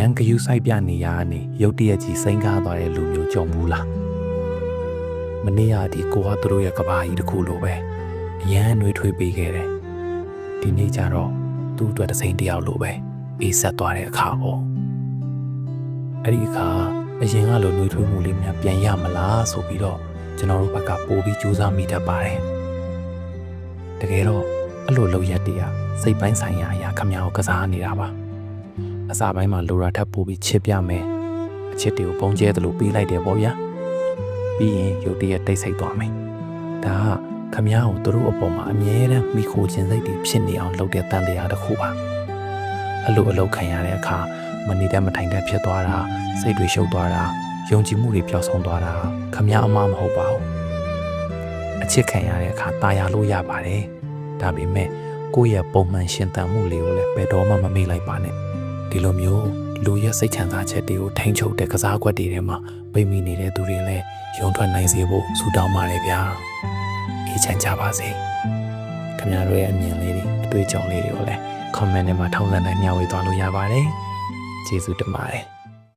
န်ကယူဆိုင်ပြနေရကနေရုတ်တရက်ကြီးစိန်ကားသွားတဲ့လူမျိုးကြုံဘူးလားမနေ့ကဒီကိုကသူတို့ရဲ့ကဘာကြီးတစ်ခုလိုပဲအရန်နှွေးထွေးပေးခဲ့တယ်ဒီနေ့ကျတော့သူ့အတွက်တစ်စိမ်တယောက်လိုပဲအေးဆက်သွားတဲ့အခါပေါ့အဲ့ဒီအခါအရင်ကလိုနှွေးထွေးမှုလေးများပြန်ရမလားဆိုပြီးတော့ကျွန်တော်တို့ဘက်ကပို့ပြီးကြိုးစားမိတတ်ပါတယ်တကယ်တော့အဲ့လိုလုပ်ရက်တည်းကစိတ်ပိုင်းဆိုင်ရာအရာခမရကိုကစားနေတာပါအစာပိုင်းမှာလိုရာထပ်ပို့ပြီးချစ်ပြမယ်အချစ်တွေကိုပုံကျဲသလိုပေးလိုက်တယ်ပေါ့ဗျာပြီးရင်ရုတ်တရက်တိတ်ဆိတ်သွားမယ်ဒါကခမရကိုသူတို့အပေါ်မှာအမြဲတမ်းမိခိုခြင်းစိတ်တွေဖြစ်နေအောင်လုပ်တဲ့တန်တရားတစ်ခုပါအဲ့လိုအလုပ်ခံရတဲ့အခါမနေတတ်မထိုင်တတ်ဖြစ်သွားတာစိတ်တွေရှုပ်သွားတာယုံကြည်မှုတွေပျောက်ဆုံးသွားတာခမရအမှားမဟုတ်ပါဘူးအချစ်ခံရတဲ့အခါตายရလို့ရပါတယ်ဒါပေမဲ့ကိုယ့်ရဲ့ပုံမှန်ရှင်သန်မှုလေးကိုလည်းဘယ်တော့မှမမေ့လိုက်ပါနဲ့ဒီလိုမျိုးလူရဲ့စိတ်ချမ်းသာချက်တွေကိုထိန်းချုပ်တဲ့ကစားကွက်တွေထဲမှာပိတ်မိနေတဲ့သူတွေလည်းရုံထွက်နိုင်စေဖို့ဆုတောင်းပါတယ်ဗျာအေးချမ်းကြပါစေခင်ဗျားတို့ရဲ့အမြင်လေးတွေအတွေ့အကြုံလေးတွေကိုလည်း comment ထဲမှာထောက်ခံနိုင်မျှဝေသွားလို့ရပါတယ်ကျေးဇူးတင်ပါတယ်